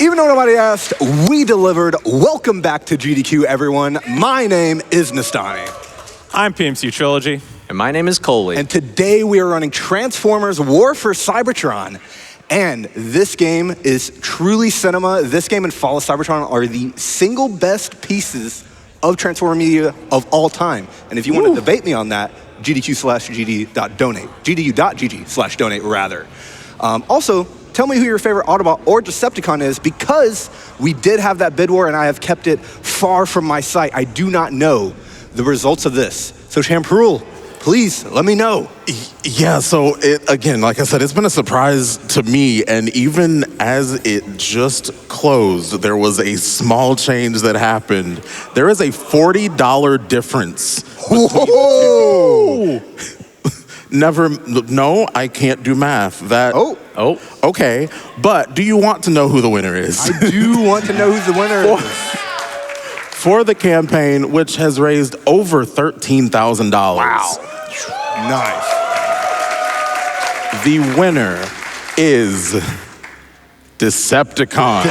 Even though nobody asked, we delivered. Welcome back to GDQ, everyone. My name is Nestani. I'm pmcTRILOGY. And my name is Coley. And today we are running Transformers War for Cybertron. And this game is truly cinema. This game and Fall of Cybertron are the single best pieces of Transformer media of all time. And if you want to debate me on that, gdq/gd.donate. gdu.gg/donate, rather. Also, tell me who your favorite Autobot or Decepticon is, because we did have that bid war and I have kept it far from my sight. I do not know the results of this. So champrul, please let me know. Yeah, so again, like I said, it's been a surprise to me, and even as it just closed, there was a small change that happened. There is a $40 difference. Whoa! No, I can't do math. Okay. But do you want to know who the winner is? I do want to know who the winner is. For the campaign, which has raised over $13,000. Wow. Nice. The winner is Decepticon.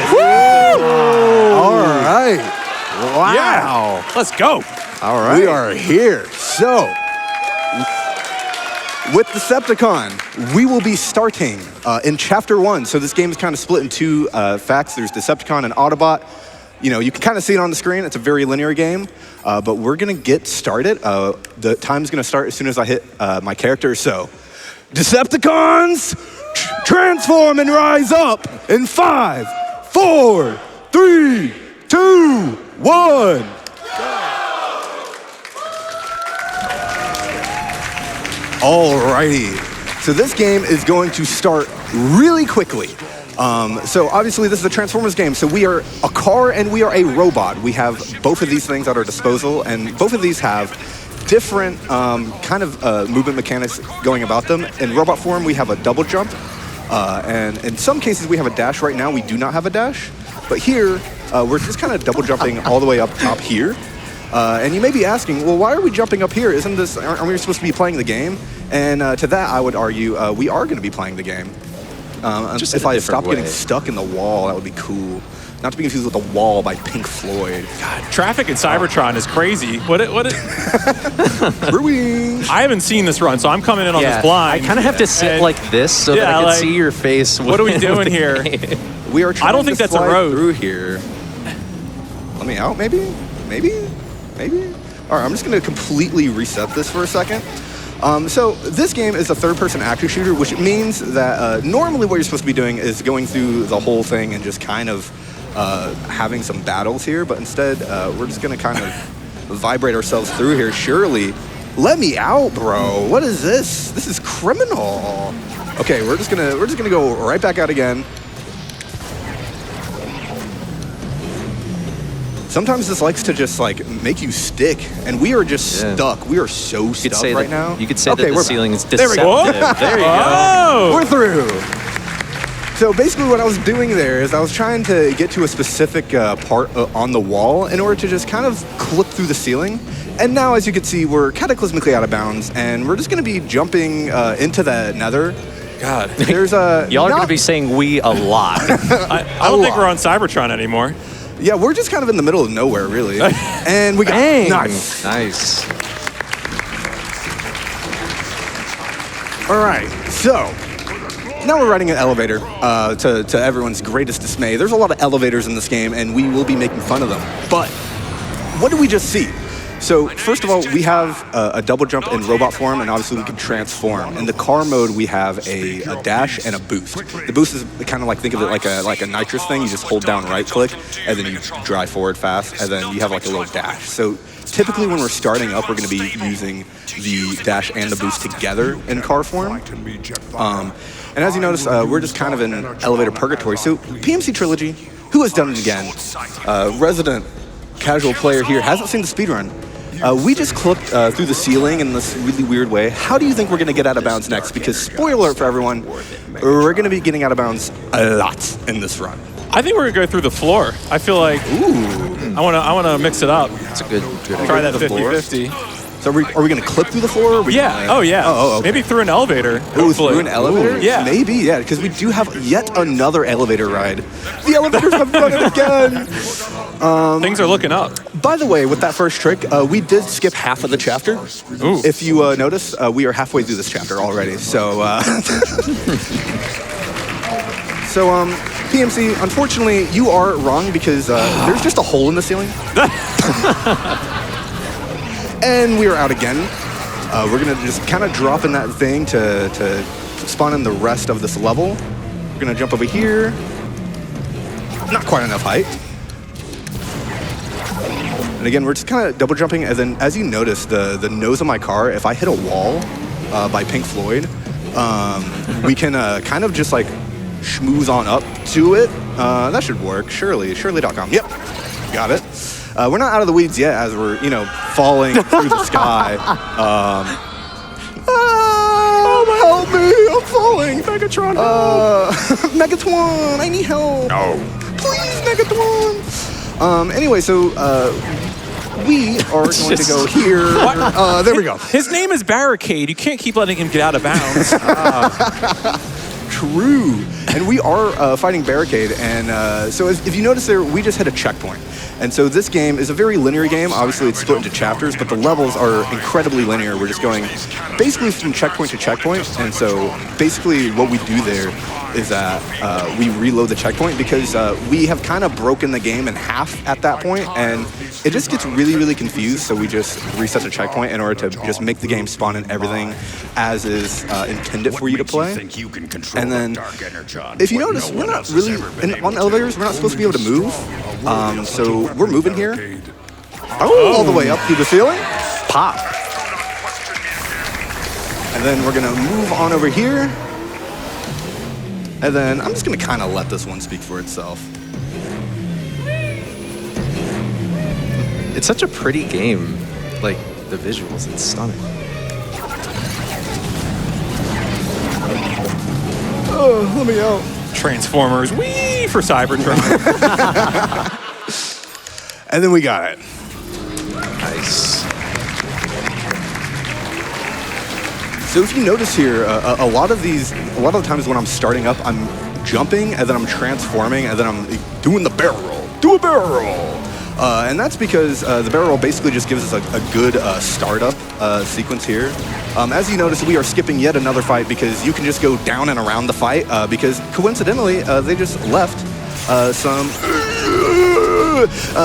All right. Wow. Yeah. Let's go. All right. We are here. So, with Decepticon, we will be starting in Chapter 1. So this game is kind of split in two facts. There's Decepticon and Autobot. You know, you can kind of see it on the screen. It's a very linear game, but we're going to get started. The time's going to start as soon as I hit my character. So, Decepticons, transform and rise up in 5, 4, 3, 2, 1. Alrighty, so this game is going to start really quickly. So obviously this is a Transformers game, so we are a car and we are a robot. We have both of these things at our disposal, and both of these have different kind of movement mechanics going about them. In robot form, we have a double jump, and in some cases we have a dash. Right now we do not have a dash, but here we're just kind of double jumping all the way up top here. And you may be asking, well, why are we jumping up here? Aren't we supposed to be playing the game? And to that, I would argue, we are going to be playing the game. Just if I stop getting stuck in the wall, that would be cool. Not to be confused with The Wall by Pink Floyd. God, traffic in Cybertron is crazy. Brewing. I haven't seen this run, so I'm coming in on this blind. I kind of have to sit like this so that I can see your face. What are we doing here? We are trying I don't think that's a road through here. Let me out, maybe? All right, I'm just going to completely reset this for a second. So this game is a third-person action shooter, which means that normally what you're supposed to be doing is going through the whole thing and just kind of having some battles here, but instead we're just going to kind of vibrate ourselves through here. Surely, let me out, bro. What is this? This is criminal. Okay, we're just gonna go right back out again. Sometimes this likes to just like make you stick, and we are just stuck. We are so stuck right now. You could say that the ceiling is deceptive. There we go. There you go. We're through. So basically what I was doing there is I was trying to get to a specific part on the wall in order to just kind of clip through the ceiling. And now, as you can see, we're cataclysmically out of bounds, and we're just going to be jumping into the nether. God. There's y'all are going to be saying we a lot. I don't think we're on Cybertron anymore. Yeah, we're just kind of in the middle of nowhere, really. And we got nice. All right, so now we're riding an elevator. To everyone's greatest dismay, there's a lot of elevators in this game, and we will be making fun of them. But what did we just see? So first of all, we have a double jump in robot form, and obviously we can transform. In the car mode, we have a dash and a boost. The boost is kind of like, think of it like a nitrous thing. You just hold down right click, and then you drive forward fast, and then you have like a little dash. So typically when we're starting up, we're going to be using the dash and the boost together in car form. And as you notice, we're just kind of in elevator purgatory. So pmcTRILOGY, who has done it again? Resident casual player here, hasn't seen the speedrun. We just clipped through the ceiling in this really weird way. How do you think we're going to get out of bounds next? Because spoiler alert for everyone, we're going to be getting out of bounds a lot in this run. I think we're going to go through the floor. I feel like I want to mix it up. That's a good Try that 50-50. So are we going to clip through the floor? Or are we Yeah. gonna... Oh, yeah. Oh, okay. Maybe through an elevator. Ooh, Hopefully. through an elevator? Yeah. Maybe, yeah, because we do have yet another elevator ride. The elevators have done it again. Things are looking up. By the way, with that first trick, we did skip half of the chapter. Ooh. If you notice, we are halfway through this chapter already. So, PMC, unfortunately, you are wrong because there's just a hole in the ceiling. And we are out again. We're going to just kind of drop in that thing to spawn in the rest of this level. We're going to jump over here. Not quite enough height. And again, we're just kind of double jumping. And then as you notice, the nose of my car, if I hit a wall by Pink Floyd, we can kind of just like schmooze on up to it. That should work, surely. Shirley.com. Yep, got it. We're not out of the weeds yet as we're, falling through the sky. Help me, I'm falling. Megatron, Megatron, I need help. No. Please, Megatron. Anyway, so we are going to go here. There we go. His name is Barricade. You can't keep letting him get out of bounds. True. And we are fighting Barricade. And so if you notice there, we just hit a checkpoint. And so this game is a very linear game. Obviously, it's split into chapters, but the levels are incredibly linear. We're just going basically from checkpoint to checkpoint. And so basically what we do there is that we reload the checkpoint because we have kind of broken the game in half at that point, and it just gets really, really confused. So we just reset the checkpoint in order to just make the game spawn in everything as is intended for you to play. And then, if you notice, we're not really, on elevators, we're not supposed to be able to move. So we're moving here. Oh, all the way up through the ceiling. Pop. And then we're going to move on over here. And then I'm just going to kind of let this one speak for itself. It's such a pretty game. Like, the visuals, it's stunning. Oh, let me out. Transformers, wee for Cybertron. And then we got it. Nice. So if you notice here, a lot of the times when I'm starting up, I'm jumping, and then I'm transforming, and then I'm doing the barrel roll. Do a barrel roll! And that's because the barrel roll basically just gives us a good startup sequence here. As you notice, we are skipping yet another fight because you can just go down and around the fight because coincidentally, they just left some...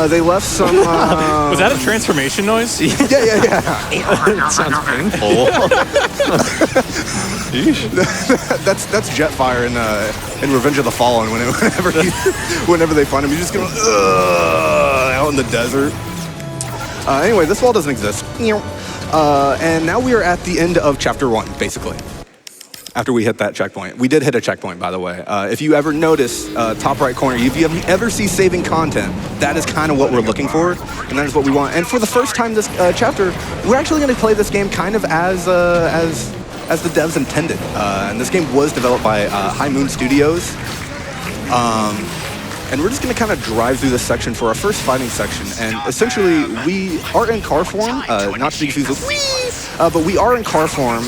they left some... Was that a transformation noise? Yeah. It sounds painful. That's Jetfire in Revenge of the Fallen. Whenever they find him, you just go out in the desert. Anyway, this wall doesn't exist. And now we are at the end of chapter 1, basically. After we hit that checkpoint. We did hit a checkpoint, by the way. If you ever notice, top right corner, if you ever see saving content, that is kind of what we're looking for, and that is what we want. And for the first time this chapter, we're actually going to play this game kind of as the devs intended. And this game was developed by High Moon Studios. And we're just going to kind of drive through this section for our first fighting section. And essentially, we are in car form, not to be confused with whee, but we are in car form.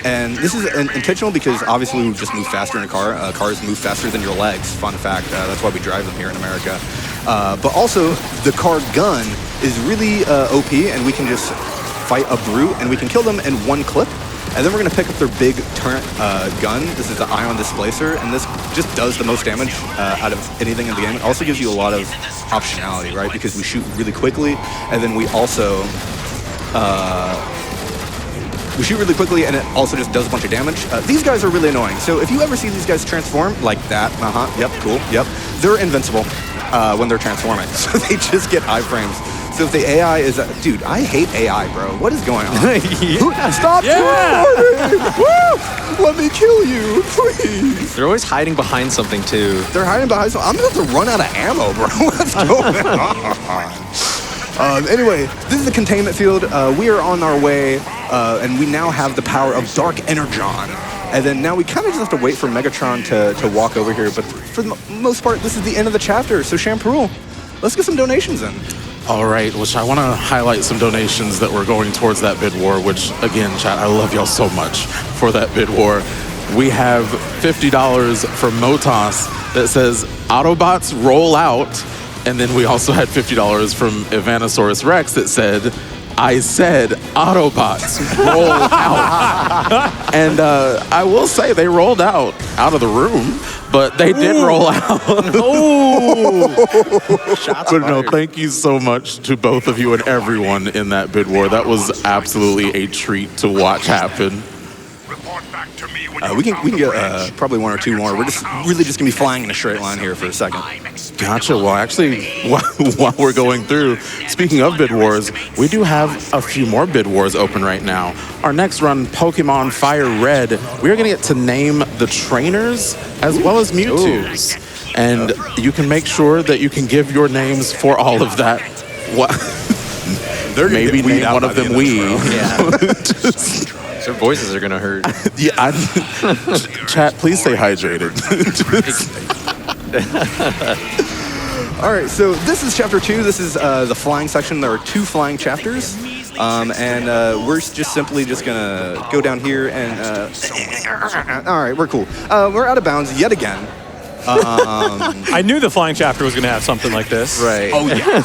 And this is intentional because obviously we just move faster in a car. Cars move faster than your legs, fun fact. That's why we drive them here in America. But also, the car gun is really OP, and we can just fight a brute, and we can kill them in one clip. And then we're going to pick up their big turret gun. This is the ion displacer, and this just does the most damage out of anything in the game. It also gives you a lot of optionality, right? Because we shoot really quickly, and then we also and it also just does a bunch of damage. These guys are really annoying. So if you ever see these guys transform like that, yep, cool, yep, they're invincible when they're transforming. So they just get iframes. So if the AI is... dude, I hate AI, bro. What is going on? Yeah. Stop transporting! Woo! Let me kill you, please. They're always hiding behind something, too. They're hiding behind something. I'm about to run out of ammo, bro. What's going on? Anyway, this is the containment field. We are on our way, and we now have the power of Dark Energon. And then now we kind of just have to wait for Megatron to walk over here. But for the most part, this is the end of the chapter. So, champrul, let's get some donations in. All right, which I want to highlight some donations that were going towards that bid war, which, again, chat, I love y'all so much for that bid war. We have $50 from Motos that says, Autobots roll out. And then we also had $50 from Ivanosaurus Rex that said, I said Autobots roll out. And I will say they rolled out of the room, but they did roll out. But no, thank you so much to both of you and everyone in that bid war. That was absolutely a treat to watch happen. We can get probably one or two more. We're just really just gonna be flying in a straight line here for a second. Gotcha. Well, actually, while we're going through, speaking of bid wars, we do have a few more bid wars open right now. Our next run, Pokemon Fire Red, we're gonna get to name the trainers as well as Mewtwo's. And you can make sure that you can give your names for all of that. They're maybe name one of them we. Their voices are gonna hurt. Yeah, chat, please stay hydrated. All right, so this is chapter 2. This is the flying section. There are 2 flying chapters, and we're just simply gonna go down here and. All right, we're cool. We're out of bounds yet again. I knew the flying chapter was going to have something like this. Right. Oh yeah.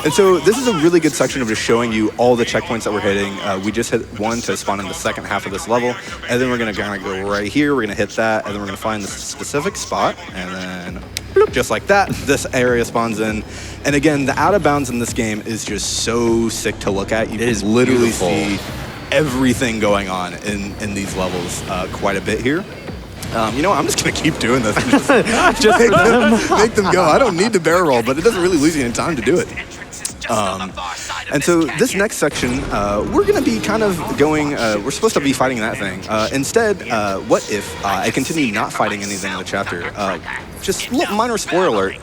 And so this is a really good section of just showing you all the checkpoints that we're hitting. We just hit one to spawn in the second half of this level, and then we're gonna kind of go right here. We're gonna hit that, and then we're gonna find the specific spot, and then bloop, just like that, this area spawns in. And again, the out of bounds in this game is just so sick to look at. You can literally see everything going on in these levels quite a bit here. You know what? I'm just going to keep doing this. Just make them go. I don't need to barrel roll, but it doesn't really lose you any time to do it. And so this next section, we're going to be kind of going, we're supposed to be fighting that thing. Instead, what if I continue not fighting anything in the chapter? Just a little minor spoiler alert.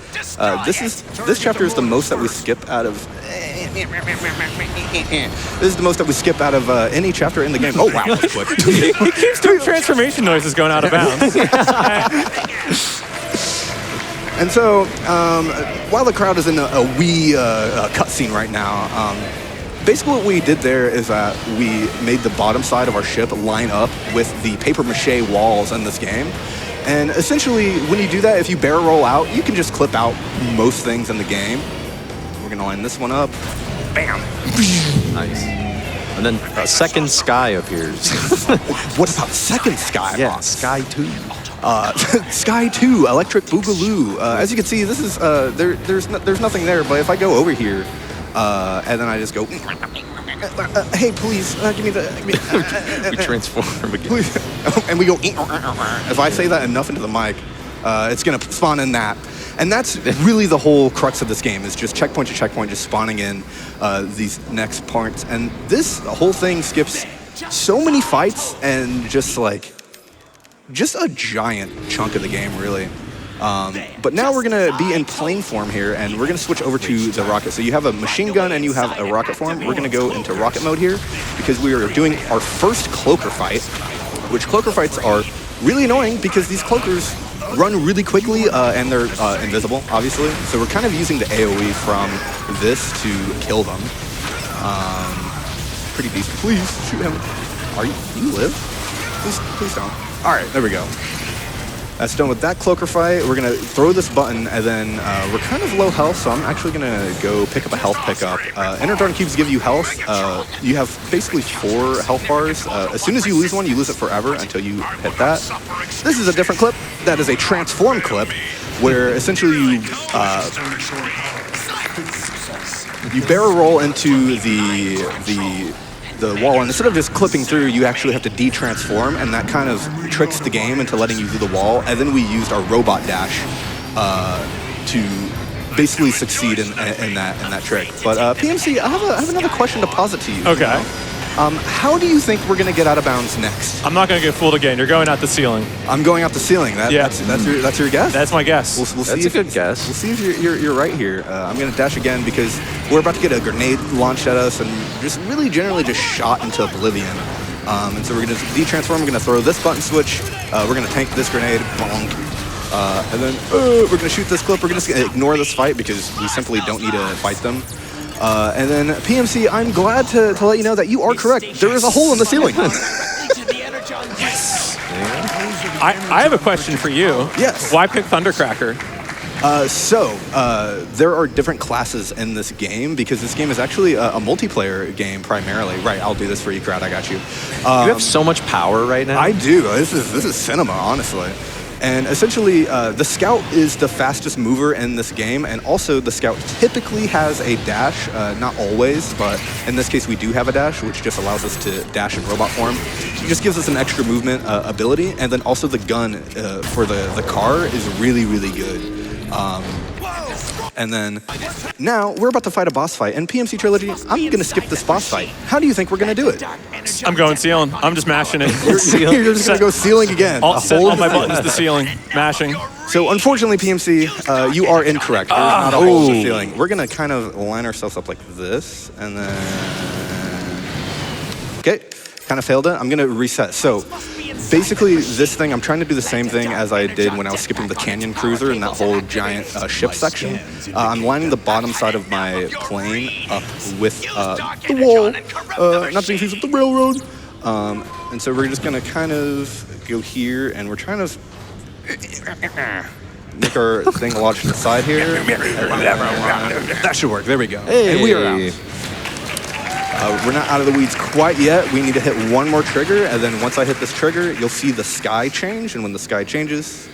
This chapter is the most that we skip out of... This is the most that we skip out of any chapter in the game. Oh, wow, that was quick. He keeps doing transformation noises going out of bounds. And so, while the crowd is in a wee cutscene right now, basically what we did there is that we made the bottom side of our ship line up with the paper mache walls in this game. And essentially, when you do that, if you barrel roll out, you can just clip out most things in the game. We're gonna line this one up. Bam! Nice. And then a second sky appears. What about second sky? Yeah, Sky 2. Sky 2, Electric Boogaloo. As you can see, this is there's nothing there. But if I go over here, and then I just go, hey, please give me the. We transform again. Please. And we go. If I say that enough into the mic, it's gonna spawn in that. And that's really the whole crux of this game, is just checkpoint to checkpoint, just spawning in these next parts. And this whole thing skips so many fights and just a giant chunk of the game, really. But now we're gonna be in plane form here, and we're gonna switch over to the rocket. So you have a machine gun and you have a rocket form. We're gonna go into rocket mode here because we are doing our first cloaker fight, which cloaker fights are really annoying because these cloakers run really quickly and they're invisible, obviously. So we're kind of using the AoE from this to kill them. Pretty decent. Please shoot him. Do you live? Please don't. All right, there we go. That's done with that cloaker fight. We're gonna throw this button, and then we're kind of low health, so I'm actually gonna go pick up a health pickup. Energon cubes give you health. You have basically 4 health bars. As soon as you lose one, you lose it forever until you hit that. This is a different clip. That is a transform clip, where essentially you barrel roll into the wall, and instead of just clipping through, you actually have to de-transform, and that kind of tricks the game into letting you through the wall. And then we used our robot dash to basically succeed in that trick. But PMC, I have another question to posit to you. Okay. How do you think we're gonna get out of bounds next? I'm not going to get fooled again. You're going out the ceiling. I'm going out the ceiling. That's your guess? That's my guess. We'll see That's a good guess. We'll see if you're right here. I'm gonna dash again because we're about to get a grenade launched at us and just really generally just shot into oblivion. And so we're gonna de-transform. We're gonna throw this button switch. We're gonna tank this grenade. Bonk. And then we're going to shoot this clip. We're going to ignore this fight because we simply don't need to fight them. And then PMC, I'm glad to let you know that you are correct. There is a hole in the ceiling. I have a question for you. Yes. Why pick Thundercracker? There are different classes in this game because this game is actually a multiplayer game primarily. Right, I'll do this for you, crowd. I got you. You have so much power right now. I do. This is cinema, honestly. And essentially, the Scout is the fastest mover in this game, and also the Scout typically has a dash, not always, but in this case we do have a dash, which just allows us to dash in robot form. It just gives us an extra movement ability, and then also the gun for the car is really, really good. And then now we're about to fight a boss fight, and pmcTRILOGY, I'm going to skip this boss fight. How do you think we're going to do it? I'm going ceiling. I'm just mashing it. You're just going to go ceiling again. Set all my buttons to ceiling. Mashing. So unfortunately, PMC, you are incorrect. There's not a hole in the ceiling. We're going to kind of line ourselves up like this, and then... Okay, kind of failed it. I'm going to reset. So basically, this thing, I'm trying to do the same thing as I did when I was skipping the Canyon Cruiser and that whole giant ship section. I'm lining the bottom side of my plane up with the wall, not to confuse with the railroad. And so we're just going to kind of go here, and we're trying to make our thing launch to the side here. That should work. There we go. Hey. And we are out. We're not out of the weeds quite yet. We need to hit one more trigger, and then once I hit this trigger, you'll see the sky change, and when the sky changes,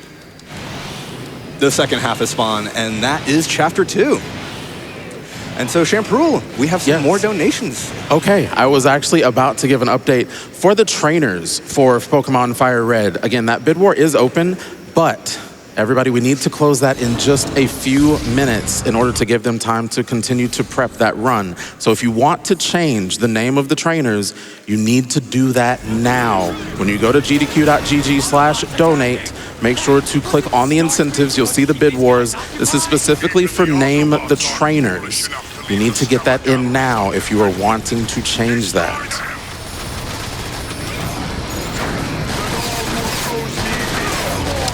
the second half is spawn, and that is Chapter 2. And so, champrul, we have some more donations. Okay, I was actually about to give an update for the trainers for Pokemon Fire Red. Again, that bid war is open, but everybody, we need to close that in just a few minutes in order to give them time to continue to prep that run. So if you want to change the name of the trainers, you need to do that now. When you go to gdq.gg/donate, make sure to click on the incentives. You'll see the bid wars. This is specifically for name the trainers. You need to get that in now if you are wanting to change that.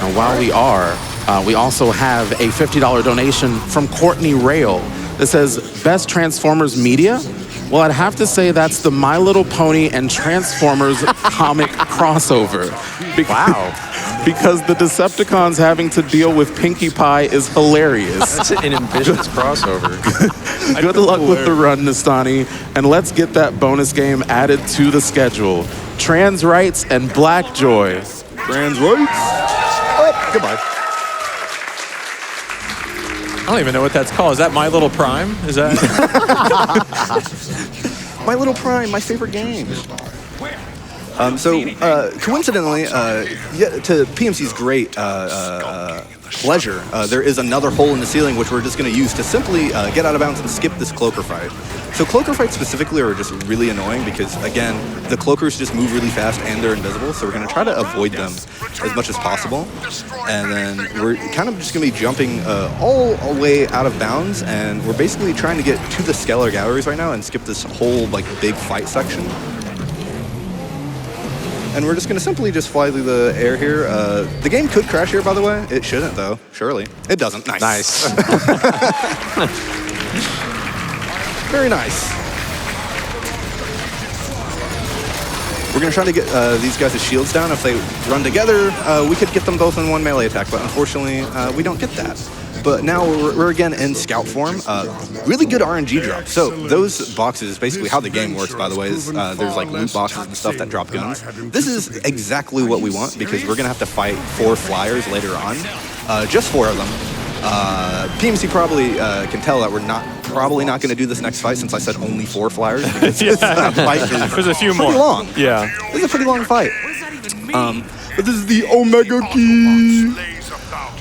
And while we are, we also have a $50 donation from Courtney Rail that says, Best Transformers Media? Well, I'd have to say that's the My Little Pony and Transformers comic crossover. Wow. Because the Decepticons having to deal with Pinkie Pie is hilarious. That's an ambitious crossover. Good luck with the run, Nestani, and let's get that bonus game added to the schedule. Trans Rights and Black Joy. Trans Rights? Oh, goodbye. I don't even know what that's called. Is that My Little Prime? Is that? My Little Prime, my favorite game. Coincidentally, to PMC's great pleasure, there is another hole in the ceiling which we're just going to use to simply get out of bounds and skip this cloaker fight. So cloaker fights specifically are just really annoying because, again, the cloakers just move really fast and they're invisible, so we're going to try to avoid them as much as possible. And then we're kind of just going to be jumping all the way out of bounds, and we're basically trying to get to the Scalar Galleries right now and skip this whole big fight section. And we're just going to simply just fly through the air here. The game could crash here, by the way. It shouldn't, though. Surely. It doesn't. Nice. Very nice. We're going to try to get these guys' shields down. If they run together, we could get them both in one melee attack, but unfortunately, we don't get that. But now we're again in scout form. Really good RNG drop. So those boxes, basically how the game works, by the way, is there's loot boxes and stuff that drop guns. This is exactly what we want because we're going to have to fight 4 flyers later on. Just 4 of them. PMC probably can tell that we're probably not going to do this next fight since I said only 4 flyers. Because this fight is There's a few pretty more. long. Yeah. This is a pretty long fight. But this is the Omega Key.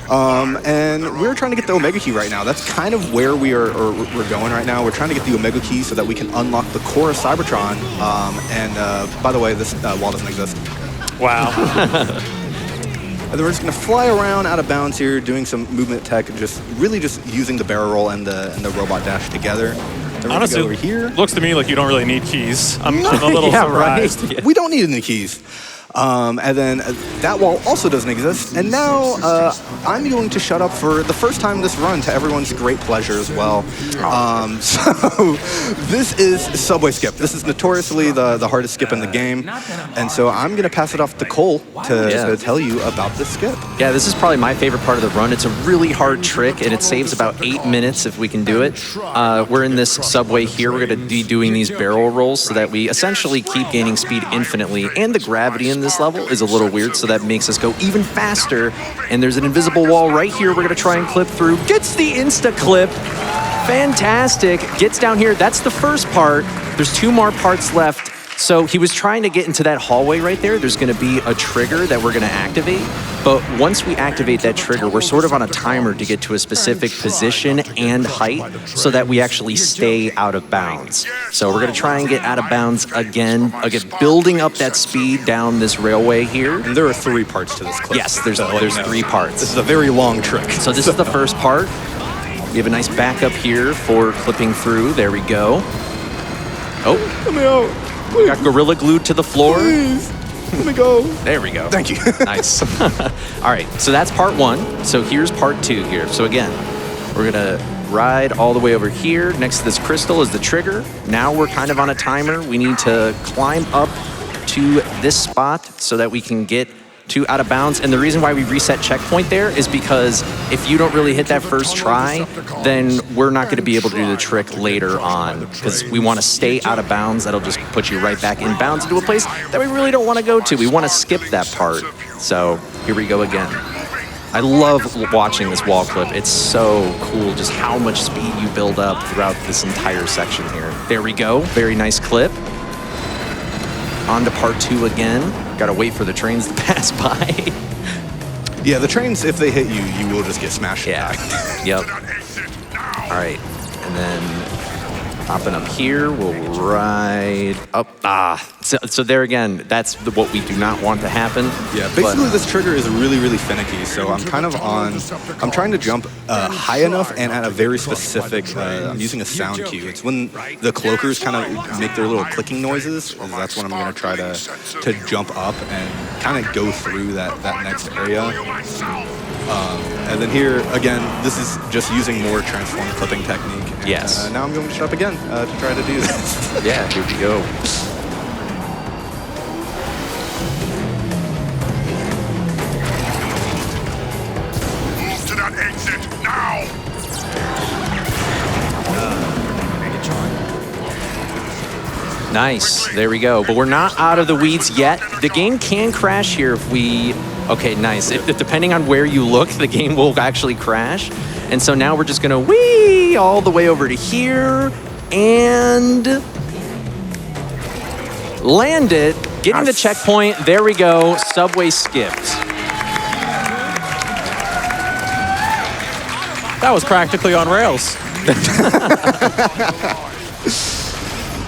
And we're trying to get the Omega Key right now. That's kind of where we're going right now. We're trying to get the Omega Key so that we can unlock the core of Cybertron. By the way, this wall doesn't exist. Wow. And then we're just going to fly around out of bounds here, doing some movement tech, just using the barrel roll and the robot dash together. Then Honestly, go over here. Looks to me like you don't really need keys. I'm a little surprised. Right? We don't need any keys. And then that wall also doesn't exist. And now I'm going to shut up for the first time this run to everyone's great pleasure as well. So this is Subway Skip. This is notoriously the hardest skip in the game. And so I'm going to pass it off to Cole to tell you about this skip. Yeah, this is probably my favorite part of the run. It's a really hard trick, and it saves about 8 minutes if we can do it. We're in this subway here. We're going to be doing these barrel rolls so that we essentially keep gaining speed infinitely. And the gravity in this level is a little weird, so that makes us go even faster. And there's an invisible wall right here we're going to try and clip through. Gets the insta-clip. Fantastic. Gets down here. That's the first part. There's 2 more parts left. So he was trying to get into that hallway right there. There's going to be a trigger that we're going to activate. But once we activate that trigger, we're sort of on a timer to get to a specific position and height so that we actually stay out of bounds. So we're going to try and get out of bounds again, building up that speed down this railway here. And there are 3 parts to this clip. Yes, there's 3 parts. This is a very long trick. So this is the first part. We have a nice backup here for clipping through. There we go. Oh. Let me out. We got Gorilla glued to the floor. Please. Let me go. There we go. Thank you. Nice. All right, so that's part 1. So here's part 2 here. So again, we're gonna ride all the way over here. Next to this crystal is the trigger. Now we're kind of on a timer. We need to climb up to this spot so that we can get to out of bounds. And the reason why we reset checkpoint there is because if you don't really hit that first try, then we're not going to be able to do the trick later on because we want to stay out of bounds. That'll just put you right back in bounds into a place that we really don't want to go to. We want to skip that part. So here we go again. I love watching this wall clip. It's so cool just how much speed you build up throughout this entire section here. There we go. Very nice clip. On to part 2 again. Gotta wait for the trains to pass by. Yeah, the trains, if they hit you, you will just get smashed. Yeah. Yep. All right. And then hopping up here, we'll ride up. So there again, that's what we do not want to happen. Yeah, basically this trigger is really, really finicky. So I'm kind of I'm trying to jump high enough and at a very specific, I'm using a sound cue. It's when the cloakers kind of make their little clicking noises. That's when I'm going to try to jump up and kind of go through that next area. And then here, again, this is just using more transform clipping technique. And, yes. Now I'm going to shut up again to try to do this. Yeah, here we go. Move to that exit, now! Nice, there we go. But we're not out of the weeds yet. The game can crash here if we... Okay, nice. If depending on where you look, the game will actually crash. And so now we're just gonna whee all the way over to here and land it. Getting the checkpoint, there we go. Subway skipped. That was practically on rails.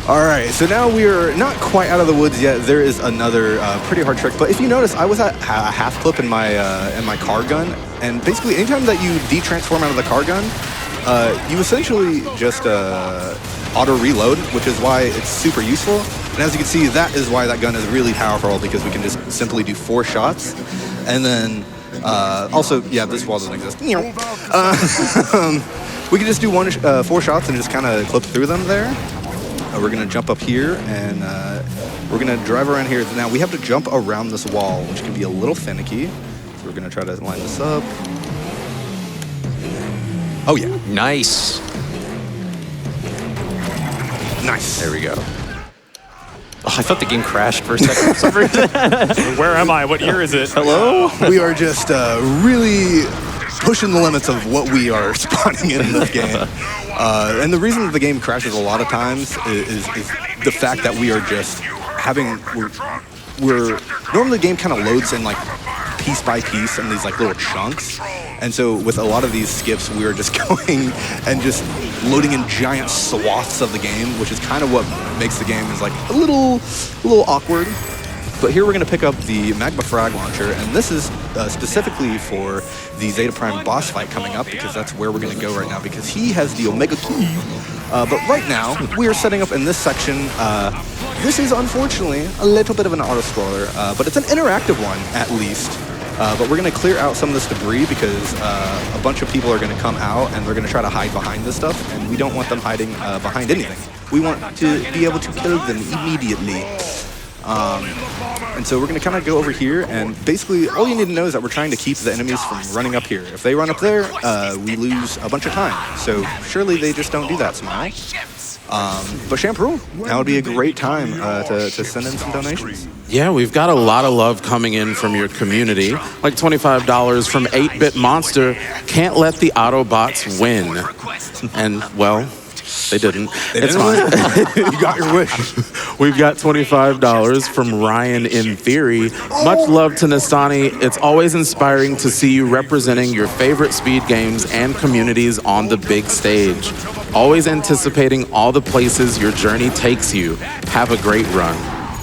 All right, so now we're not quite out of the woods yet. There is another pretty hard trick, but if you notice, I was at a half clip in my car gun, and basically anytime that you de-transform out of the car gun, you essentially just auto reload, which is why it's super useful. And as you can see, that is why that gun is really powerful, because we can just simply do 4 shots, and then also, yeah, this wall doesn't exist. We can just do 4 shots and just kind of clip through them there. We're going to jump up here, and we're going to drive around here. Now, we have to jump around this wall, which can be a little finicky. So we're going to try to line this up. Oh, yeah. Nice. Nice. There we go. Oh, I thought the game crashed for a second for some reason. Where am I? What year is it? Hello? We are just really pushing the limits of what we are spawning in this game. And the reason the game crashes a lot of times is the fact that we are just having, we're normally the game kind of loads in like piece by piece in these like little chunks. And so with a lot of these skips, we are just going and just loading in giant swaths of the game, which is kind of what makes the game is like a little awkward. But here we're going to pick up the Magma Frag Launcher, and this is specifically for the Zeta Prime boss fight coming up, because that's where we're going to go right now, because he has the Omega Key. But right now, we are setting up in this section This is unfortunately a little bit of an auto-scroller, but it's an interactive one at least. But we're going to clear out some of this debris because a bunch of people are going to come out and they're going to try to hide behind this stuff, and we don't want them hiding behind anything. We want to be able to kill them immediately. And so we're going to kind of go over here, and basically all you need to know is that we're trying to keep the enemies from running up here. If they run up there, we lose a bunch of time. So surely they just don't do that somehow. But champrul, now would be a great time to send in some donations. Yeah, we've got a lot of love coming in from your community. Like $25 from 8-Bit Monster. Can't let the Autobots win. And, well, they didn't. It's fine. You got your wish. We've got $25 from Ryan in Theory. Much love to Nestani. It's always inspiring to see you representing your favorite speed games and communities on the big stage. Always anticipating all the places your journey takes you. Have a great run.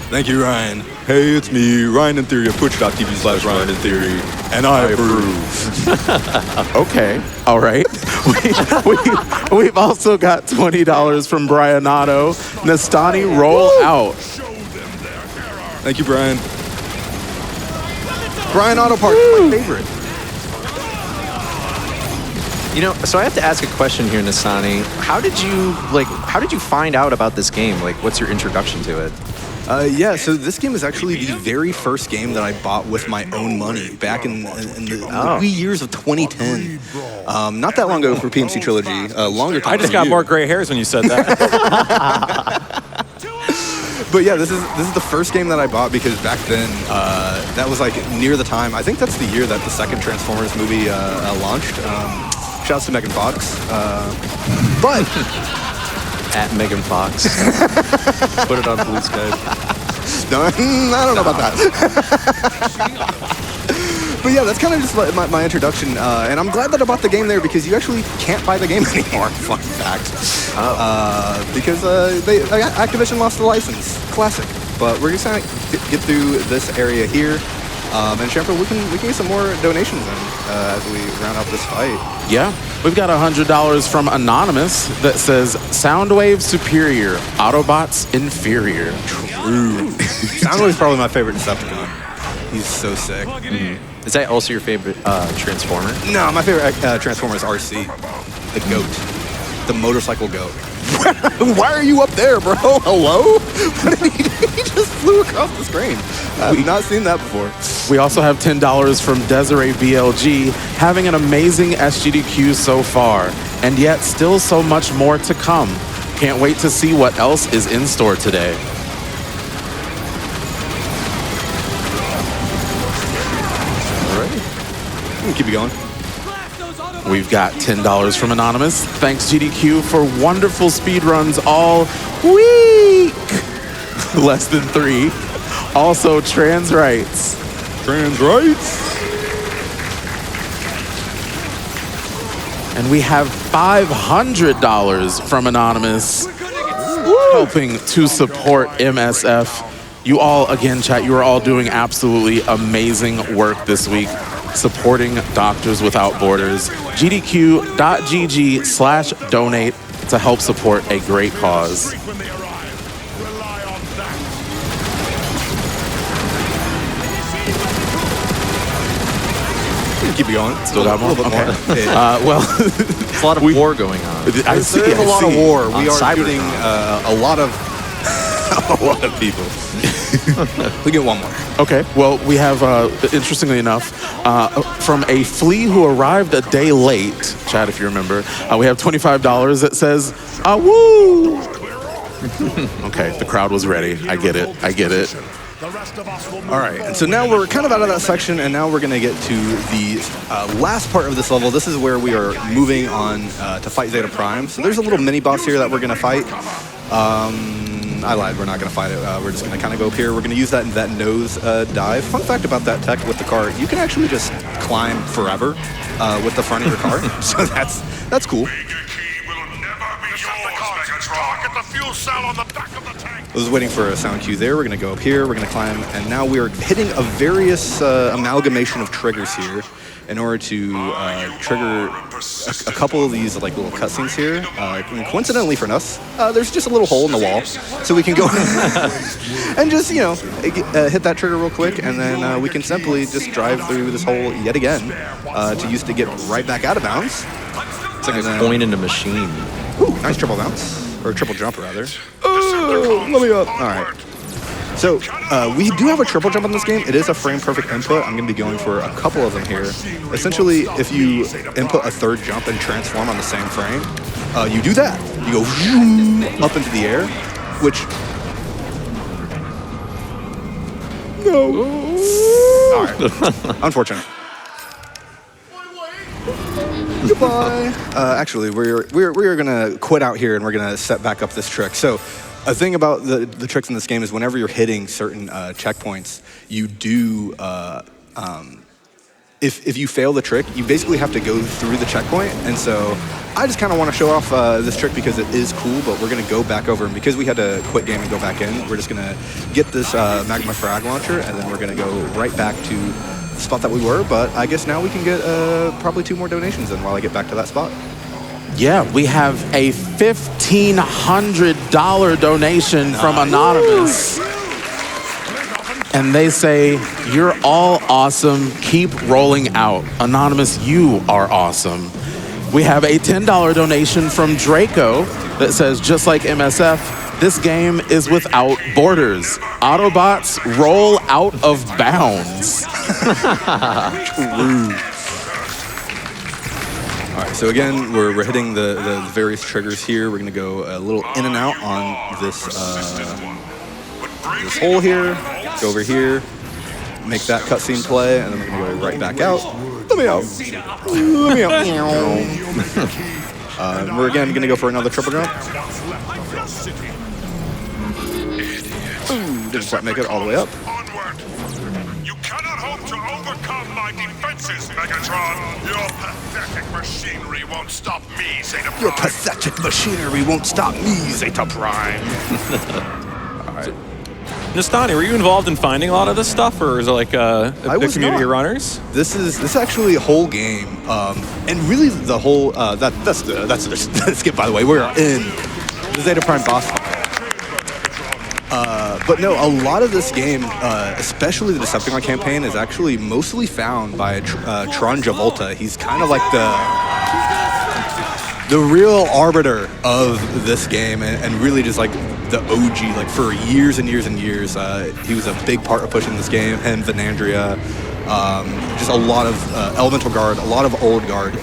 Thank you, Ryan. Hey, it's me, Ryan in Theory of Twitch.tv/Ryan in Theory, and I approve. Okay, all right. We've also got $20 from Brian Otto. Nestani, roll out. Thank you, Brian. Brian Auto Park is my favorite. You know, so I have to ask a question here, Nestani. How did you find out about this game? Like, what's your introduction to it? Yeah, so this game is actually the very first game that I bought with my own money back in the wee years of 2010. Not that long ago for pmcTRILOGY, longer time. I just got more gray hairs when you said that. But yeah, this is the first game that I bought because back then, that was like near the time. I think that's the year that the second Transformers movie launched. Shouts to Megan Fox. But At Megan Fox. Put it on Blue Sky. no, I don't know about that. But yeah, that's kind of just my introduction. And I'm glad that I bought the game there because you actually can't buy the game anymore. Fun fact. Because Activision lost the license. Classic. But we're just going to get through this area here. And champrul, we can get some more donations in as we round out this fight. Yeah, we've got $100 from Anonymous that says, Soundwave superior, Autobots inferior. True. Soundwave's probably my favorite Decepticon. He's so sick. Mm-hmm. Is that also your favorite Transformer? No, my favorite Transformer is RC, the goat, the motorcycle goat. Why are you up there, bro? Hello? He just flew across the screen. I've not seen that before. We also have $10 from Desiree BLG, having an amazing SGDQ so far, and yet still so much more to come. Can't wait to see what else is in store today. All right. We can keep it going. We've got $10 from Anonymous. Thanks, GDQ, for wonderful speedruns all week. Less than 3. Also, trans rights. Trans rights. And we have $500 from Anonymous, helping to support MSF. You all, again, chat, you are all doing absolutely amazing work this week, supporting Doctors Without Borders. GDQ.gg/donate to help support a great cause. Keep it going. Still got more? A little bit more. Okay. Well, There's a lot of war going on. There's a lot of war. We are Cybertron. shooting a lot of people. We get one more. Okay, well, we have, interestingly enough, from a flea who arrived a day late, Chad, if you remember, we have $25 that says, woo! Okay, the crowd was ready. I get it. All right, and so now we're kind of out of that section, and now we're going to get to the last part of this level. This is where we are moving on to fight Zeta Prime. So there's a little mini-boss here that we're going to fight. I lied, we're not going to fight it. We're just going to kind of go up here. We're going to use that nose dive. Fun fact about that tech with the car, you can actually just climb forever with the front of your car. So that's cool. Target the fuel cell on the back of the tank. I was waiting for a sound cue there. We're going to go up here. We're going to climb. And now we are hitting a various amalgamation of triggers here in order to trigger a couple of these like little cutscenes here. And coincidentally for us, there's just a little hole in the wall. So we can go and just, you know, hit that trigger real quick. And then we can simply just drive through this hole yet again to use to get right back out of bounds. It's like a coin in a machine. Ooh, nice triple bounce. Or triple jump, rather. Oh, let me up. All right. So, we do have a triple jump in this game. It is a frame-perfect input. I'm going to be going for a couple of them here. Essentially, if you input a third jump and transform on the same frame, you do that. You go up into the air, which... No. All right. Unfortunate. Goodbye. Actually, we're gonna quit out here and we're gonna set back up this trick. So, a thing about the tricks in this game is whenever you're hitting certain checkpoints, you do if you fail the trick, you basically have to go through the checkpoint. And so, I just kind of want to show off this trick because it is cool. But we're gonna go back over, and because we had to quit game and go back in, we're just gonna get this magma frag launcher, and then we're gonna go right back to spot that we were, but I guess now we can get probably 2 more donations in while I get back to that spot. Yeah, we have a $1,500 donation from Anonymous. And they say, you're all awesome, keep rolling out. Anonymous, you are awesome. We have a $10 donation from Draco that says, just like MSF, this game is without borders. Autobots roll out of bounds. True. All right, so again, we're hitting the various triggers here. We're gonna go a little in and out on this this hole here. Go over here, make that cutscene play, and then we're gonna go right back out. Let me out. Let me out. We're again gonna go for another triple jump. Didn't quite make it all the way up. Onward. You cannot hope to overcome my defenses, Megatron. Your pathetic machinery won't stop me, Zeta Prime. Your pathetic machinery won't stop me, Zeta Prime. All right. Nestani, were you involved in finding a lot of this stuff, or is it like the community runners? This is actually a whole game, and really the whole that's the skip. By the way, we're in the Zeta Prime boss fight. But no, a lot of this game, especially the Decepticon campaign, is actually mostly found by Tron Javolta. He's kind of like the real arbiter of this game, and really just like the OG, like for years and years and years. He was a big part of pushing this game, him, Vanandria, just a lot of Elemental Guard, a lot of Old Guard,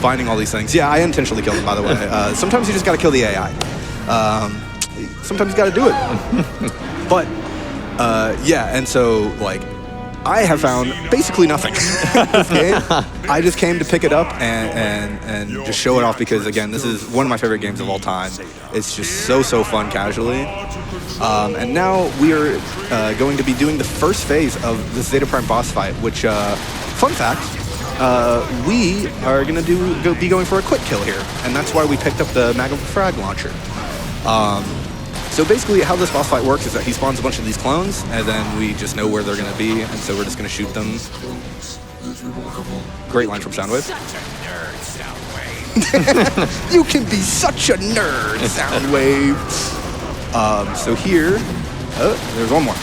finding all these things. Yeah, I intentionally killed him, by the way. Sometimes you just gotta kill the AI. Sometimes you gotta do it. But, yeah, and so, like, I have found basically nothing in this game. I just came to pick it up and just show it off because, again, this is one of my favorite games of all time. It's just so fun casually. And now we are going to be doing the first phase of the Zeta Prime boss fight, which, fun fact, we are going to be going for a quick kill here. And that's why we picked up the Magma Frag launcher. So basically how this boss fight works is that he spawns a bunch of these clones, and then we just know where they're going to be, and so we're just going to shoot them. Great line from Soundwave. You can be such a nerd, Soundwave. So here, there's one more.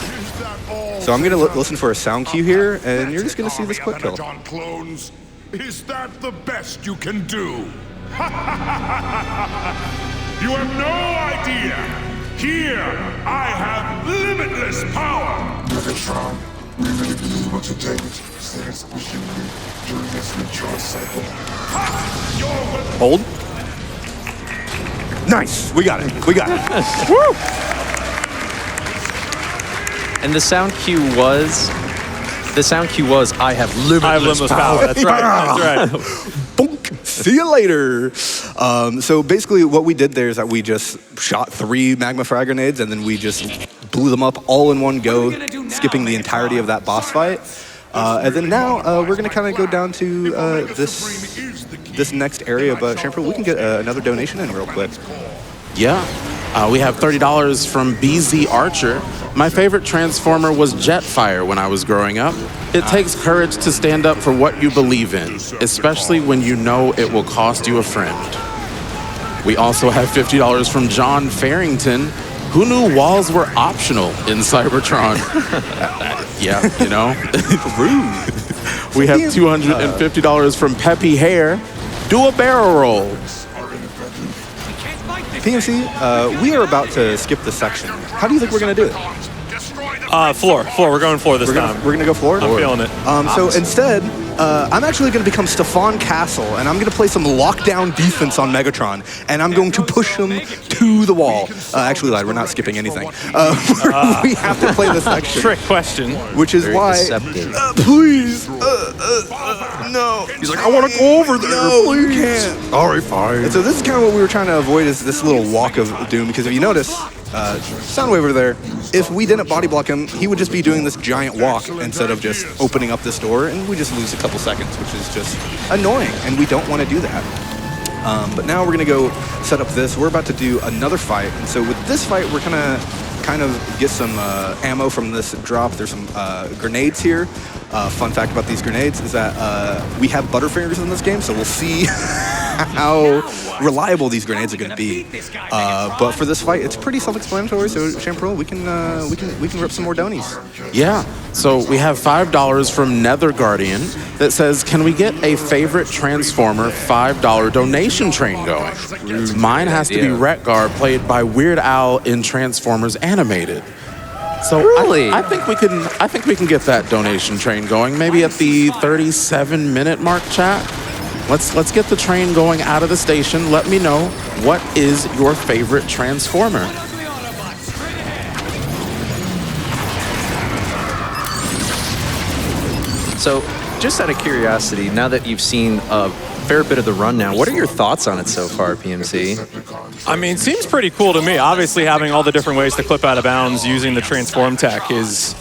So I'm going to listen for a sound cue here, and you're just going to see this quick kill. Clones, is that the best you can do? You have no idea. Here, I have limitless power! Megatron, we may be able to take Zeta's machinery during this recharge cycle. Hold. Nice! We got it. We got it. Woo! And the sound cue was, I have limitless power. That's right. That's right. Bonk. See you later. So basically what we did there is that we just shot 3 magma frag grenades and then we just blew them up all in one go, skipping the entirety of that boss fight. And then now we're going to kind of go down to this next area, but Champrul, we can get another donation in real quick. Yeah. We have $30 from BZ Archer. My favorite Transformer was Jetfire when I was growing up. It takes courage to stand up for what you believe in, especially when you know it will cost you a friend. We also have $50 from John Farrington. Who knew walls were optional in Cybertron? Yeah, you know. Rude. We have $250 from Peppy Hare. Do a barrel roll. PMC, we are about to skip this section. How do you think we're going to do it? Floor. We're going floor this time. We're going to go floor? I'm feeling it. So instead, I'm actually going to become Stefan Castle, and I'm going to play some lockdown defense on Megatron, and I'm going to push him to the wall. Actually, lied, we're not skipping anything. We have to play this section. Trick question. Which is why... please! No. He's like, I want to go over there. No, you can't. All right, fine. And so this is kind of what we were trying to avoid, is this little walk of doom, because if you notice, Soundwave over there, if we didn't body block him, he would just be doing this giant walk instead of just opening up this door, and we just lose a couple seconds, which is just annoying, and we don't want to do that. But now we're going to go set up this. We're about to do another fight, and so with this fight, we're going to kind of get some ammo from this drop. There's some grenades here. Fun fact about these grenades is that we have Butterfingers in this game, so we'll see how reliable these grenades are going to be. But for this fight, it's pretty self-explanatory. So, champrul, we can rip some more donies. Yeah. So we have $5 from Nether Guardian that says, "Can we get a favorite Transformer $5 donation train going?" Mine has to be Retgar, played by Weird Al in Transformers Animated. So Really? I think we can get that donation train going. Maybe at the 37-minute mark, chat. Let's get the train going out of the station. Let me know, what is your favorite Transformer? So, just out of curiosity, now that you've seen a fair bit of the run now, what are your thoughts on it so far, PMC? I mean, seems pretty cool to me. Obviously, having all the different ways to clip out of bounds using the transform tech is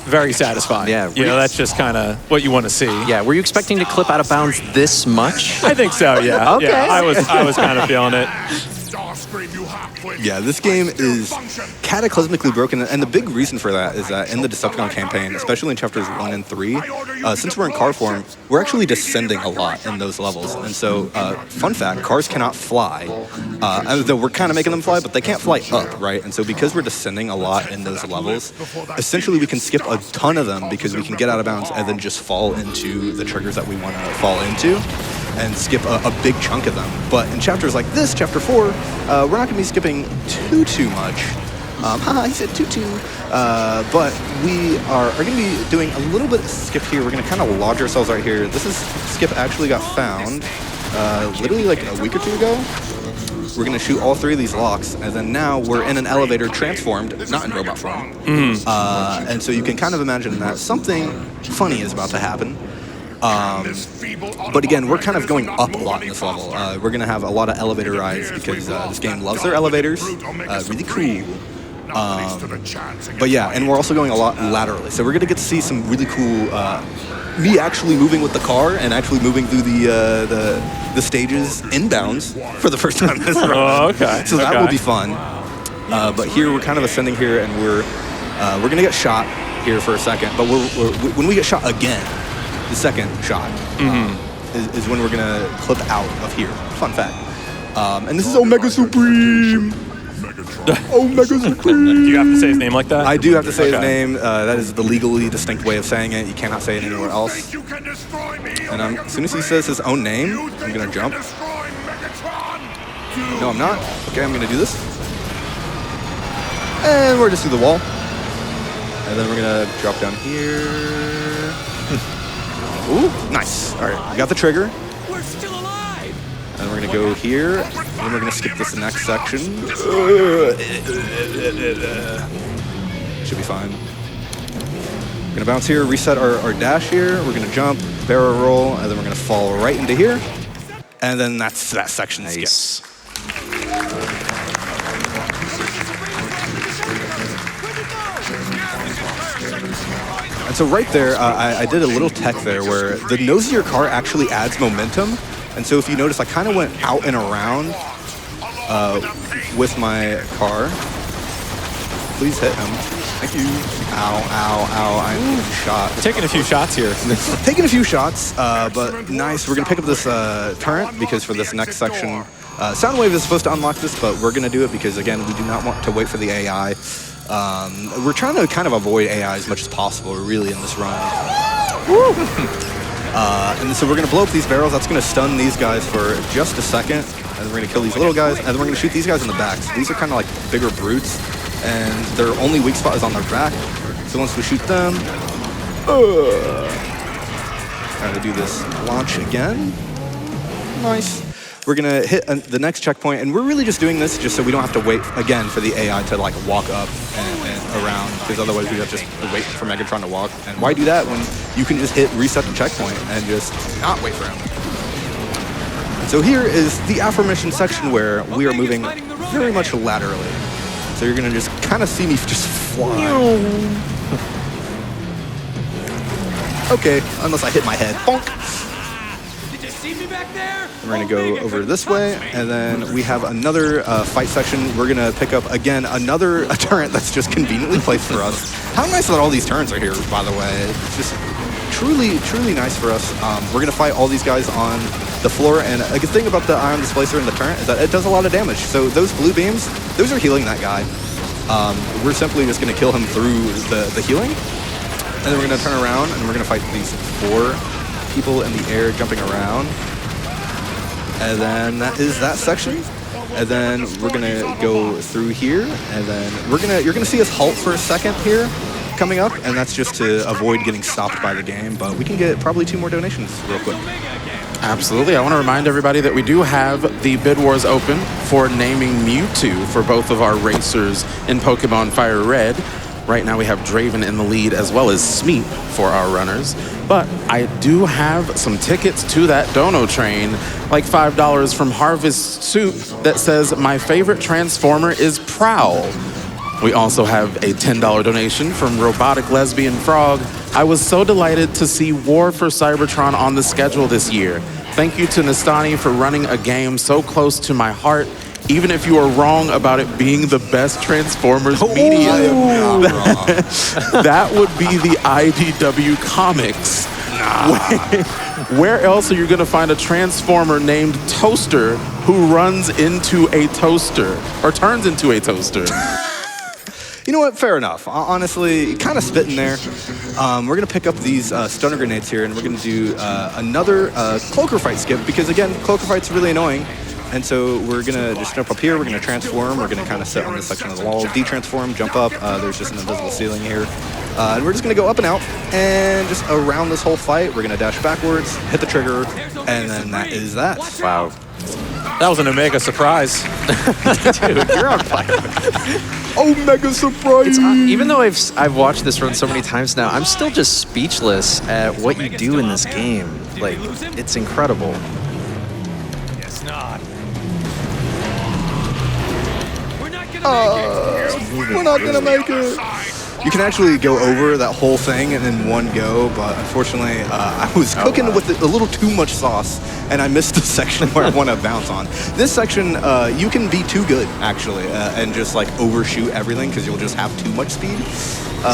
very satisfying. Yeah. You know, that's just kind of what you want to see. Yeah, were you expecting to clip out of bounds this much? I think so, yeah. Okay. Yeah, I was kind of feeling it. Yeah, this game is cataclysmically broken, and the big reason for that is that in the Decepticon campaign, especially in chapters 1 and 3, since we're in car form, we're actually descending a lot in those levels. And so, fun fact, cars cannot fly. Though we're kind of making them fly, but they can't fly up, right? And so because we're descending a lot in those levels, essentially we can skip a ton of them because we can get out of bounds and then just fall into the triggers that we want to fall into and skip a big chunk of them. But in chapters like this, chapter 4, we're not going to be skipping too much. He said too. But we are going to be doing a little bit of skip here. We're going to kind of lodge ourselves right here. This is skip actually got found literally like a week or two ago. We're going to shoot all 3 of these locks, and then now we're in an elevator transformed, not in robot form. And so you can kind of imagine that something funny is about to happen. But again, we're kind of going up a lot in this level. We're going to have a lot of elevator rides because this game loves their elevators. Really cool. But yeah, and we're also going a lot laterally. So we're going to get to see some really cool, me actually moving with the car and actually moving through the stages inbounds for the first time in this run. Oh, okay. So that will be fun. But here we're kind of ascending here, and we're going to get shot here for a second. But when we get shot again, the second shot is when we're going to clip out of here. Fun fact. And this is Omega Supreme. Omega Supreme. Do you have to say his name like that? I do have to say his name. That is the legally distinct way of saying it. You cannot say it anywhere else. And as soon as he says his own name, I'm going to jump. No, I'm not. Okay, I'm going to do this. And we're just through the wall. And then we're going to drop down here. Ooh, nice. All right, we got the trigger. We're still alive. And we're gonna go here, and we're gonna skip this next section. Should be fine. We're gonna bounce here, reset our dash here. We're gonna jump, barrel roll, and then we're gonna fall right into here. And then that's that section skips. And so right there, I did a little tech there where the nose of your car actually adds momentum. And so if you notice, I kind of went out and around with my car. Please hit him. Thank you. Ow, ow, ow. I'm getting shot. Taking a few shots here. Taking a few shots, but nice. We're going to pick up this turret because for this next section, Soundwave is supposed to unlock this, but we're going to do it because, again, we do not want to wait for the AI. We're trying to kind of avoid AI as much as possible, really, in this run. And so we're going to blow up these barrels. That's going to stun these guys for just a second. And then we're going to kill these little guys. And then we're going to shoot these guys in the back. So these are kind of like bigger brutes. And their only weak spot is on their back. So once we shoot them... Trying to do this launch again. Nice. We're going to hit the next checkpoint. And we're really just doing this just so we don't have to wait, again, for the AI to like walk up and around. Because otherwise we'd have to just wait for Megatron to walk. And why do that when you can just hit reset the checkpoint and just not wait for him? And so here is the aforementioned section where we are moving very much laterally. So you're going to just kind of see me just fly. Okay, unless I hit my head. Bonk. Did you see me back there? We're going to go over this way, and then we have another fight section. We're going to pick up, again, another turret that's just conveniently placed for us. How nice that all these turrets are here, by the way. It's just truly, truly nice for us. We're going to fight all these guys on the floor, and a good thing about the ion displacer in the turret is that it does a lot of damage. So those blue beams, those are healing that guy. We're simply just going to kill him through the healing, and then we're going to turn around, and we're going to fight these 4 people in the air jumping around. And then that is that section. And then we're gonna go through here, and then you're gonna see us halt for a second here coming up, and that's just to avoid getting stopped by the game. But we can get probably 2 more donations real quick. Absolutely. I want to remind everybody that we do have the bid wars open for naming Mewtwo for both of our racers in Pokemon Fire Red. Right now we have Draven in the lead as well as Smeep for our runners. But I do have some tickets to that dono train, like $5 from Harvest Soup that says, my favorite Transformer is Prowl. We also have a $10 donation from Robotic Lesbian Frog. I was so delighted to see War for Cybertron on the schedule this year. Thank you to Nestani for running a game so close to my heart. Even if you are wrong about it being the best Transformers media, that would be the IDW Comics. Where else are you going to find a Transformer named Toaster who runs into a toaster or turns into a toaster? You know what? Fair enough. Honestly, kind of spitting there. We're going to pick up these stunner grenades here, and we're going to do another Cloaker Fight skip because, again, Cloaker Fight's really annoying. And so we're going to just jump up here. We're going to transform. We're going to kind of sit on this section of the wall, de-transform, jump up. There's just an invisible ceiling here. And we're just going to go up and out. And just around this whole fight, we're going to dash backwards, hit the trigger, and then that is that. Wow. That was an Omega surprise. Dude, you're on fire. Omega surprise! Even though I've watched this run so many times now, I'm still just speechless at what you do in this game. Like, it's incredible. Guess not. We're not gonna make it. We're not gonna make it. You can actually go over that whole thing in one go, but unfortunately, I was cooking with a little too much sauce, and I missed the section where I want to bounce on. This section, you can be too good, actually, and just like overshoot everything because you'll just have too much speed.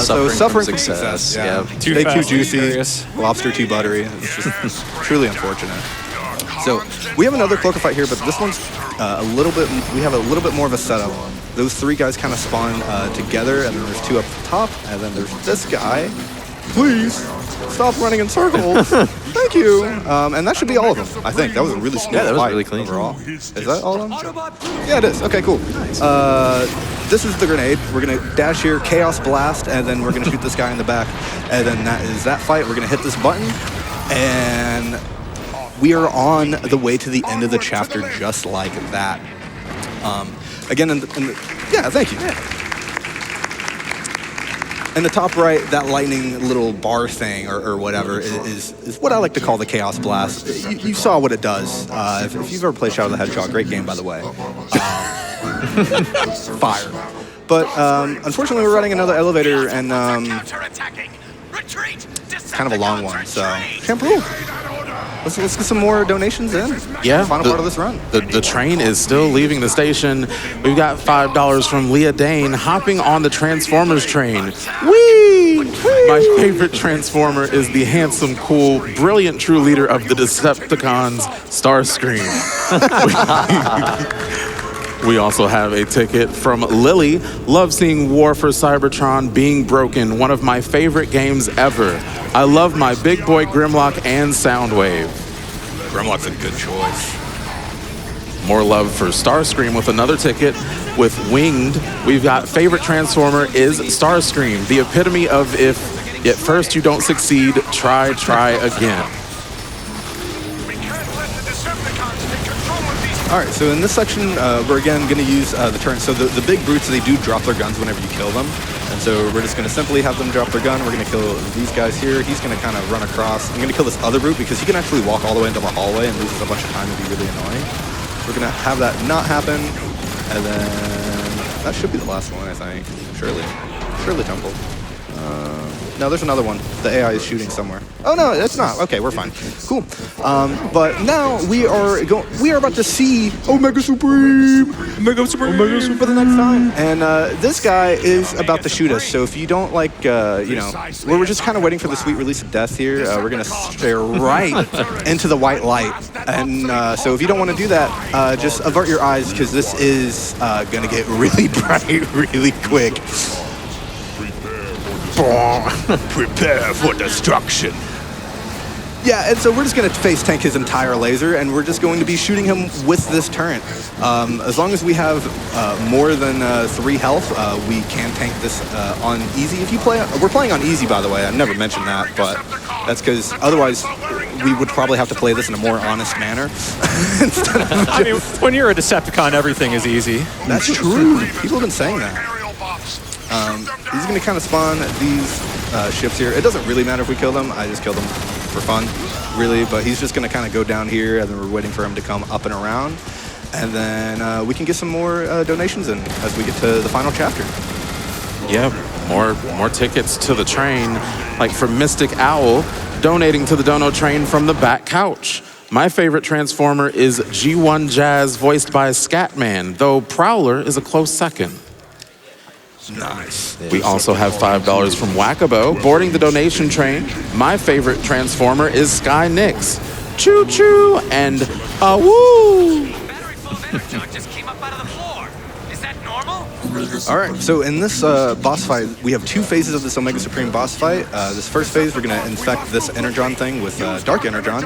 So suffering from success. Yeah. Too Stay fast, too too juicy, furious. lobster too buttery. It's just truly unfortunate. So we have another Cloaker Fight here, but this one's we have a little bit more of a setup. Those 3 guys kind of spawn together, and then there's 2 up the top, and then there's this guy. Please stop running in circles. Thank you. And that should be all of them, I think. That was a really smooth Yeah, that was fight really clean. overall. Is that all of them? Yeah, it is. Okay, cool. This is the grenade. We're going to dash here, Chaos Blast, and then we're going to shoot this guy in the back. And then that is that fight. We're going to hit this button, and we are on the way to the end of the chapter just like that. Again, yeah, thank you. Yeah. In the top right, that lightning little bar thing or whatever is what I like to call the Chaos Blast. You saw what it does. If you've ever played Shadow the Hedgehog, great game, by the way. Fire. But unfortunately, we're running another elevator, and it's kind of a long one, so champrul. let's get some more donations in. Yeah, Final part of this run. The train is still leaving the station. We've got $5 from Leah Dane hopping on the Transformers train. Whee! My favorite Transformer is the handsome, cool, brilliant true leader of the Decepticons, Starscream. We also have a ticket from Lily. Love seeing War for Cybertron being broken. One of my favorite games ever. I love my big boy Grimlock and Soundwave. Grimlock's a good choice. More love for Starscream with another ticket. With Winged, we've got favorite Transformer is Starscream. The epitome of if at first you don't succeed, try again. All right, so in this section, we're again going to use the turret. So the big brutes, they do drop their guns whenever you kill them. And so we're just going to simply have them drop their gun. We're going to kill these guys here. He's going to kind of run across. I'm going to kill this other brute because he can actually walk all the way into the hallway and loses a bunch of time and be really annoying. We're going to have that not happen. And then that should be the last one, I think. Surely Temple. No, there's another one. The AI is shooting somewhere. Oh no, it's not. Okay, we're fine. Cool. But now we are about to see Omega Supreme for the next time. And this guy is about to shoot us. So if you don't like, we're just kind of waiting for the sweet release of death here. We're gonna stare right into the white light. And so if you don't want to do that, just avert your eyes because this is gonna get really bright really quick. Prepare for destruction. Yeah, and so we're just going to face tank his entire laser, and we're just going to be shooting him with this turret. As long as we have more than 3 health, we can tank this on easy. If you play, we're playing on easy, by the way. I never mentioned that, but that's because otherwise we would probably have to play this in a more honest manner. Instead of I mean, when you're a Decepticon, everything is easy. That's true. People have been saying that. He's going to kind of spawn these ships here. It doesn't really matter if we kill them. I just kill them for fun, really. But he's just going to kind of go down here, and then we're waiting for him to come up and around. And then we can get some more donations in as we get to the final chapter. Yeah, more tickets to the train. Like from Mystic Owl, donating to the Dono train from the back couch. My favorite Transformer is G1 Jazz, voiced by Scatman, though Prowler is a close second. Nice. We also have $5 from Wackabo, boarding the donation train. My favorite Transformer is Sky Nix. Choo choo and woo! All right, so in this boss fight, we have 2 phases of this Omega Supreme boss fight. This first phase, we're going to infect this Energon thing with Dark Energon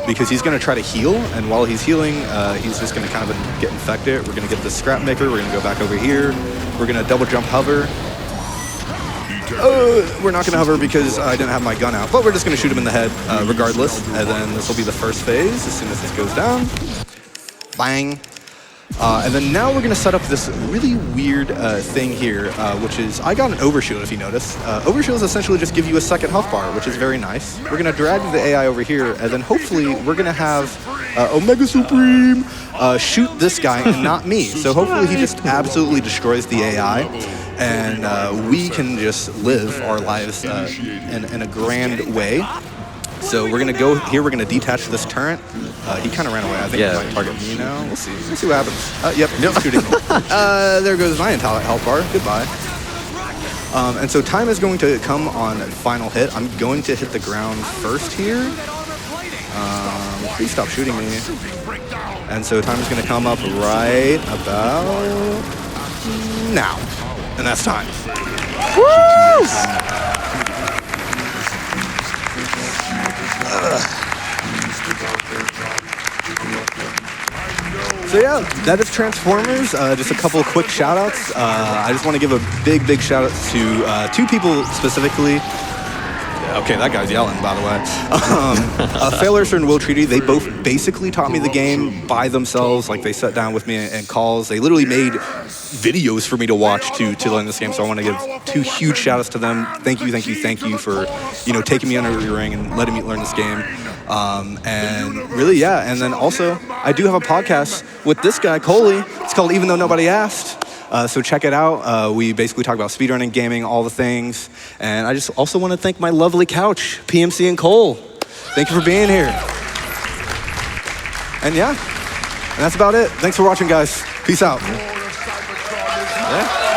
because he's going to try to heal, and while he's healing, he's just going to kind of get infected. We're going to get the Scrap Maker. We're going to go back over here. We're going to double jump hover. We're not going to hover because I didn't have my gun out, but we're just going to shoot him in the head regardless, and then this will be the first phase as soon as this goes down. Bang. And then now we're going to set up this really weird thing here, which is, I got an overshield if you notice. Overshields essentially just give you a second health bar, which is very nice. We're going to drag the AI over here, and then hopefully we're going to have Omega Supreme shoot this guy and not me. So hopefully he just absolutely destroys the AI, and we can just live our lives in a grand way. So we're gonna go here. We're gonna detach this turret. He kind of ran away. I think he might target me now. We'll see. We'll see what happens. Yep, shooting me. There goes my entire health bar. Goodbye. And so time is going to come on final hit. I'm going to hit the ground first here. Please stop shooting me. And so time is going to come up right about now, and that's time. Woo! So yeah, that is Transformers. Just a couple of quick shout-outs. I just want to give a big shout-out to 2 people specifically. Okay, that guy's yelling, by the way. Failurser and Will Treaty, they both basically taught me the game by themselves. Like, they sat down with me in calls. They literally made videos for me to watch to learn this game. So I want to give 2 huge shout-outs to them. Thank you for, taking me under your wing and letting me learn this game. And really, yeah. And then also, I do have a podcast with this guy, Coley. It's called Even Though Nobody Asked. So check it out. We basically talk about speedrunning, gaming, all the things. And I just also want to thank my lovely couch, PMC and Cole. Thank you for being here. And yeah, and that's about it. Thanks for watching, guys. Peace out. All of Cybertron is